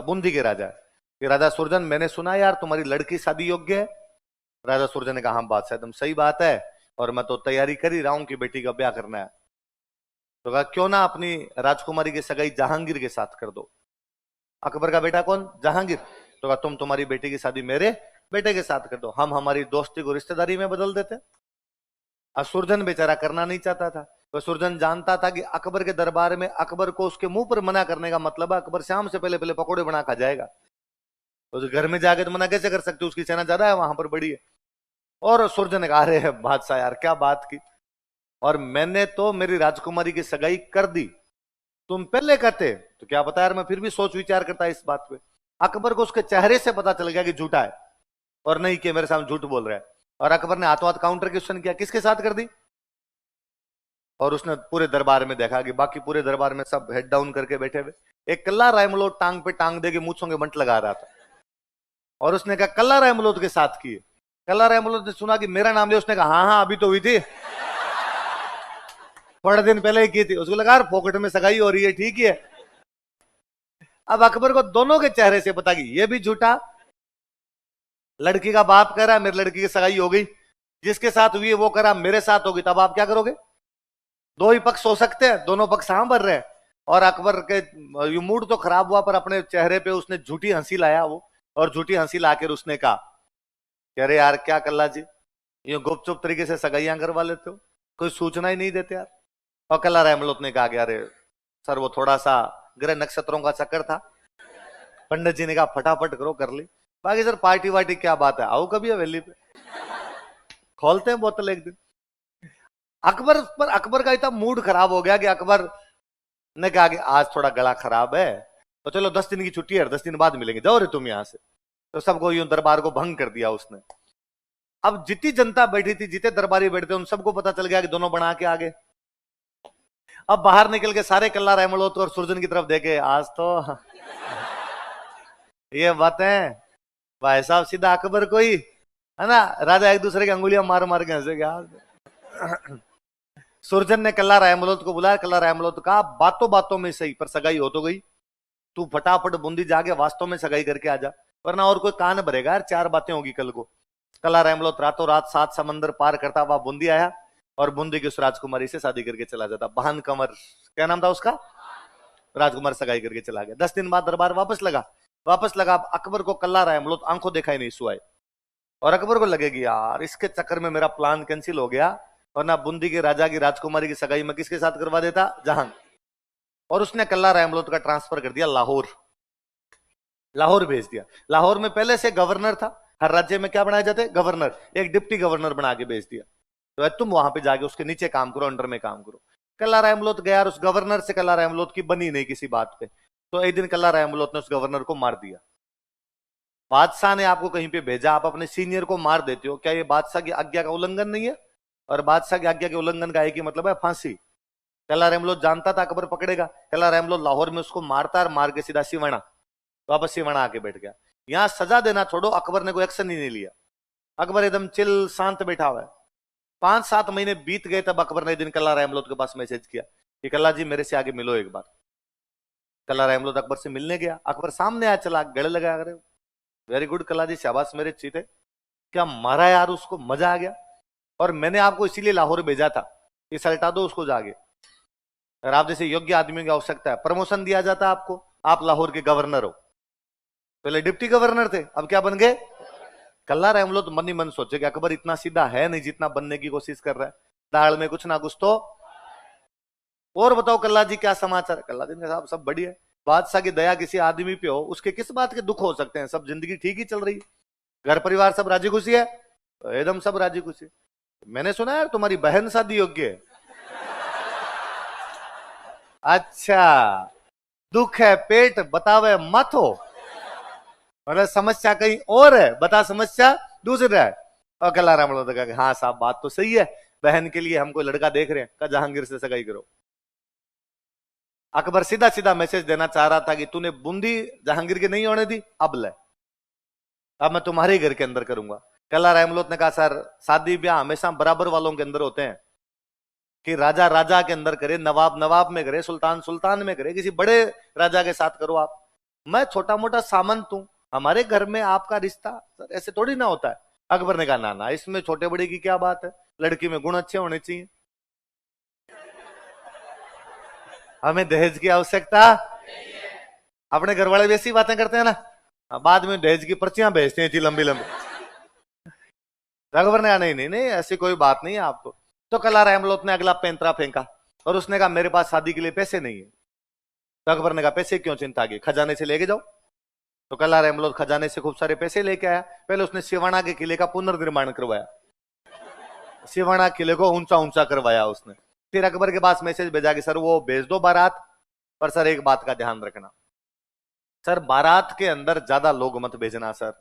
बूंदी के राजा कि राजा सुरजन, मैंने सुना यार तुम्हारी लड़की शादी योग्य है। राजा सुरजन ने कहा हाँ बादशाह एकदम सही बात है, और मैं तो तैयारी कर ही रहा हूं कि बेटी का ब्याह करना है। तो कहा क्यों ना अपनी राजकुमारी की सगाई जहांगीर के साथ कर दो। अकबर का बेटा कौन? जहांगीर। तो कहा तुम तुम्हारी बेटी की शादी मेरे बेटे के साथ कर दो, हम हमारी दोस्ती को रिश्तेदारी में बदल देते। सुरजन बेचारा करना नहीं चाहता था। तो सुरजन जानता था कि अकबर के दरबार में अकबर को उसके मुंह पर मना करने का मतलब है अकबर शाम से पहले पहले पकौड़े बना खा जाएगा। तो घर में जाके तो मना कैसे कर सकते, उसकी सेना ज्यादा है वहां पर बड़ी है। और सुरजन ने कहा अरे बादशाह यार क्या बात की, और मैंने तो मेरी राजकुमारी की सगाई कर दी, तुम पहले कहते तो क्या पता यार, मैं फिर भी सोच विचार करता इस बात पे। अकबर को उसके चेहरे से पता चल गया कि झूठा है और नहीं कि मेरे सामने झूठ बोल रहा है। और अकबर ने हाथों हाथ काउंटर क्वेश्चन किया किसके साथ कर दी। और उसने पूरे दरबार में देखा कि बाकी पूरे दरबार में सब हेड डाउन करके बैठे हुए, एक कल्ला रायमलोट टांग पे टांग दे के मूछों के बंट लगा रहा था। और उसने कहा कल्ला रायमलोट के साथ किए। कल्ला रायमलोट ने सुना कि मेरा नाम लिया, उसने कहा हाँ हाँ अभी तो हुई थी, थोड़े दिन पहले ही की थी। उसको लगा पॉकेट में सगाई हो रही है, ठीक ही है। अब अकबर को दोनों के चेहरे से पता कि ये भी झूठा, लड़की का बाप कह रहा है मेरी लड़की की सगाई हो गई, जिसके साथ हुई है वो कह रहा मेरे साथ होगी, तब आप क्या करोगे? दो ही पक्ष हो सकते हैं, दोनों पक्ष हाँ भर रहे हैं। और अकबर के मूड तो खराब हुआ, पर अपने चेहरे पे उसने झूठी हंसी लाया वो, और झूठी हंसी लाकर उसने कहा कि अरे यार क्या कल्ला जी, ये गुपचुप तरीके से सगाइयां करवा लेते हो, कोई सूचना ही नहीं देते यार। और कल्ला रायमलोट ने कहा कि अरे सर वो थोड़ा सा ग्रह नक्षत्रों का चक्कर था, पंडित जी ने कहा फटाफट करो, कर ली। बाकी सर पार्टी वार्टी क्या बात है, आओ कभी हवेली पे, खोलते हैं बोतल एक दिन। अकबर का इतना मूड खराब हो गया कि अकबर ने कहा कि आज थोड़ा गला खराब है तो चलो 10 दिन की छुट्टी है, 10 दिन बाद मिलेंगे, जाओ रे तुम यहां से। तो सबको यूं दरबार को भंग कर दिया उसने। अब जितनी जनता बैठी थी, जितने दरबारी बैठे थे, उन सबको पता चल गया कि दोनों बना के आगे। अब बाहर निकल के सारे कल्ला रायमलोट और सुरजन की तरफ देखे, आज तो ये बातें भाई साहब सीधा अकबर को ही है ना, राजा एक दूसरे की अंगुलियां मार मार के हंसे क्या। सुरजन ने कल्ला रायमलोट को बुलाया, कल्ला रायमलोट कहा बातों बातों में सही पर सगाई हो तो गई, तू फटाफट बूंदी जाके वास्तव में सगाई करके आ जा, वरना और कोई कान भरेगा यार, 4 बातें होगी कल को। कल्ला रायमलोट रातों रात 7 समंदर पार करता हुआ बूंदी आया, और बूंदी की उस राजकुमारी से शादी करके चला जाता। बहान कंवर क्या नाम था उसका, राजकुमार सगाई करके चला गया। 10 दिन बाद दरबार वापस लगा। अकबर को कल्ला रायमलोट आंखों देखा ही नहीं सुआए, और अकबर को लगेगी यार इसके चक्कर में मेरा प्लान कैंसिल हो गया, और ना बूंदी के राजा की राजकुमारी की सगाई में किसके साथ करवा देता, जहां। और उसने कल्ला रायमलोट का ट्रांसफर कर दिया लाहौर भेज दिया। लाहौर में पहले से गवर्नर था, हर राज्य में क्या बनाए जाते, गवर्नर, एक डिप्टी गवर्नर बना के भेज दिया, तो तुम वहां पे जाके उसके नीचे काम करो, अंडर में काम करो। कल्ला रायमलोट गया, और उस गवर्नर से कल्ला रायमलोट की बनी नहीं किसी बात पे, तो एक दिन कल्ला रायमलोट ने उस गवर्नर को मार दिया। बादशाह ने आपको कहीं पे भेजा, आप अपने सीनियर को मार देते हो, क्या ये बादशाह की आज्ञा का उल्लंघन नहीं है? और बादशाह की आज्ञा के उल्लंघन का एक ही मतलब है फांसी। कल्ला रायमलोट जानता था अकबर पकड़ेगा, कल्ला रायमलोट लाहौर में उसको मारता, और मार के सीधा सिवाना, वापस सिवाना आके बैठ गया। यहां सजा देना छोड़ो, अकबर ने कोई एक्शन ही नहीं लिया। अकबर एकदम चिल शांत बैठा हुआ है। 5-7 महीने बीत गए, तब अकबर ने एक दिन कल्ला रायमलोट के पास मैसेज किया कि कल्ला जी मेरे से आगे मिलो एक बार। कल्ला रायमलोट अकबर से मिलने गया, अकबर सामने आया, चला गले लगा, अरे वेरी गुड कल्ला जी, शाबाश मेरे चीते, क्या मारा यार उसको, मजा आ गया, और मैंने आपको इसीलिए लाहौर भेजा था, ये सलटा दो उसको जाके, अगर आप जैसे योग्य आदमियों की आवश्यकता है, प्रमोशन दिया जाता आपको, आप लाहौर के गवर्नर हो, पहले डिप्टी गवर्नर थे, अब क्या बन गए। कल्ला रायमलोट मन ही मन सोचे कि अकबर इतना सीधा है नहीं जितना बनने की कोशिश कर रहा है, दाल में कुछ ना कुछ तो। और बताओ कल्ला जी क्या समाचार। कल्ला जी ने कहा सब बढ़िया है, बादशाह की दया किसी आदमी पे हो उसके किस बात के दुख हो सकते हैं, सब जिंदगी ठीक ही चल रही है, घर परिवार सब राजी खुशी है, एकदम सब राजी खुशी। मैंने सुना यार तुम्हारी बहन शादी योग्य है। अच्छा दुख है पेट बतावे मत हो, मतलब समस्या कहीं और है, बता समस्या दूसरा है। और कल्ला रायमलोट ने कहा हाँ साहब बात तो सही है, बहन के लिए हम कोई लड़का देख रहे हैं, कहा जहांगीर से सगाई करो। अकबर सीधा सीधा मैसेज देना चाह रहा था कि तूने बूंदी जहांगीर की नहीं होने दी, अब ले, अब मैं तुम्हारे ही घर के अंदर करूंगा। कल्ला रायमलोट ने कहा सर शादी ब्याह हमेशा बराबर वालों के अंदर होते हैं, कि राजा राजा के अंदर करे, नवाब नवाब में करे, सुल्तान सुल्तान में करे, किसी बड़े राजा के साथ करो आप। मैं छोटा मोटा सामंत हूं, हमारे घर में आपका रिश्ता सर ऐसे थोड़ी ना होता है। अकबर ने कहा ना ना, इसमें छोटे बड़े की क्या बात है, लड़की में गुण अच्छे होने चाहिए, हमें दहेज की आवश्यकता। अपने घर वाले भी ऐसी बातें करते हैं ना, बाद में दहेज की पर्चियां भेजते हैं इतनी लंबी लंबी। अकबर ने कहा नहीं नहीं नहीं, ऐसी कोई बात नहीं है आपको। तो कल्ला रहमलोत ने अगला पैंतरा फेंका और उसने कहा मेरे पास शादी के लिए पैसे नहीं है। तो अकबर ने कहा पैसे क्यों चिंता की, खजाने से लेके जाओ। तो कल्ला रहमलोत खजाने से खूब सारे पैसे लेके आया। पहले उसने सिवाना के किले का पुनर्निर्माण करवाया, सिवाना किले को ऊंचा ऊंचा करवाया उसने। फिर अकबर के पास मैसेज भेजा कि सर वो भेज दो बारात, पर सर एक बात का ध्यान रखना, सर बारात के अंदर ज्यादा लोग मत भेजना सर,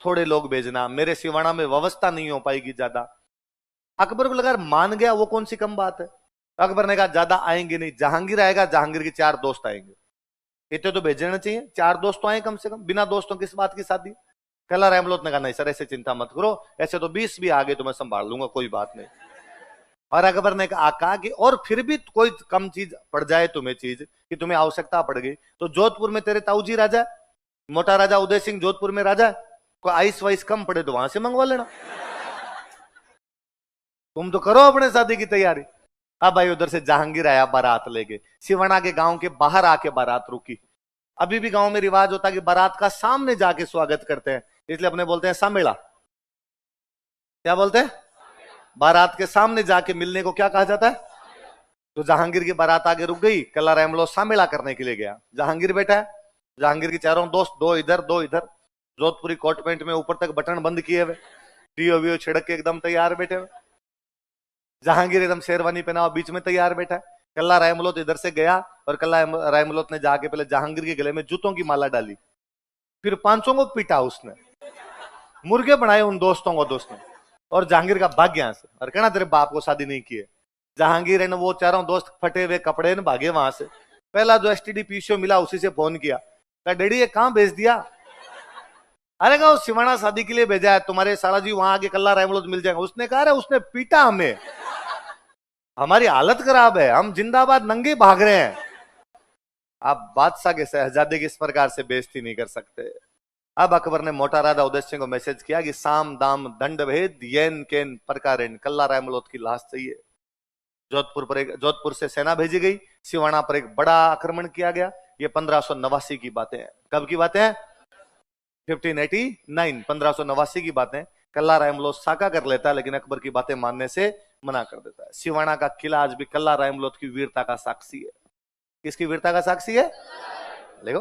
थोड़े लोग भेजना, मेरे सिवाना में व्यवस्था नहीं हो पाएगी ज्यादा। अकबर को लगा मान गया, वो कौन सी कम बात है। अकबर ने कहा ज्यादा आएंगे नहीं, जहांगीर आएगा, जहांगीर के 4 दोस्त आएंगे, इतने तो भेजना चाहिए, 4 दोस्त तो आए कम से कम, बिना दोस्तों किस बात की शादी। कल्ला रहमलोत ने कहा नहीं सर ऐसे चिंता मत करो, ऐसे तो 20 भी आगे तो मैं संभाल लूंगा, कोई बात नहीं। और अकबर ने कहा कि और फिर भी कोई कम चीज पड़ जाए तुम्हें, चीज कि तुम्हें आवश्यकता पड़ गई, तो जोधपुर में तेरे ताऊजी राजा, मोटा राजा उदय सिंह जोधपुर में राजा, कोई आइस वाइस कम पड़े तो वहां से मंगवा लेना, तुम तो करो अपने शादी की तैयारी। अब भाई उधर से जहांगीर आया बारात लेके, सिवाना के गांव के बाहर आके बारात रुकी। अभी भी गांव में रिवाज होता है कि बारात का सामने जाके स्वागत करते हैं, इसलिए अपने बोलते हैं सामेला। क्या बोलते हैं? बारात के सामने जाके मिलने को क्या कहा जाता है? तो जहांगीर की बारात आगे रुक गई, कल्ला रहमलोत सामेला करने के लिए गया। जहांगीर बैठा है, जहांगीर के चारों दोस्त, 2 इधर 2 इधर, जोधपुरी कोट पैंट में ऊपर तक बटन बंद किए हुए, डीओ वीओ छिड़क के एकदम तैयार बैठे हुए। जहांगीर एकदम शेरवानी पहना हुआ बीच में तैयार बैठा है। कल्ला रहमलोत इधर से गया और कल्ला रहमलोत ने जाके पहले जहांगीर के गले में जूतों की माला डाली, फिर 500 को पीटा उसने, मुर्गे बनाए उन दोस्तों को दोस्त ने, और जहांगीर का भाग यहां से और कहना तेरे बाप को शादी नहीं की है। जहांगीर ने वो चारों दोस्त फटे हुए कपड़े ने भागे वहां से। पहला जो एसटीडी पीसीओ मिला उसी से फोन किया, कहा डैडी ये कहां भेज दिया। अरे कहा सिवाना शादी के लिए भेजा है, तुम्हारे साला जी वहां आगे कल्ला रहमलोत मिल जाएगा। उसने कहा उसने पीटा हमें, हमारी हालत खराब है, हम जिंदाबाद नंगे भाग रहे हैं। आप बादशाह के शहजादे की इस प्रकार से बेइज्जती नहीं कर सकते। अब अकबर ने मोटा राजा उदय सिंह को मैसेज किया कि साम दाम दंड भेद येन केन प्रकारेण, कल्ला रहमलोत की लाश चाहिए। जोधपुर से सेना भेजी गई, सिवाना पर एक बड़ा आक्रमण किया गया। ये 1589 की बातें हैं। कब की बातें हैं? 1589, 1589 की बातें। कल्ला रहमलोत साका कर लेता है, लेकिन अकबर की बातें मानने से मना कर देता है। सिवाना का किला आज भी कल्ला रहमलोत की वीरता का साक्षी है। किसकी वीरता का साक्षी है? देखो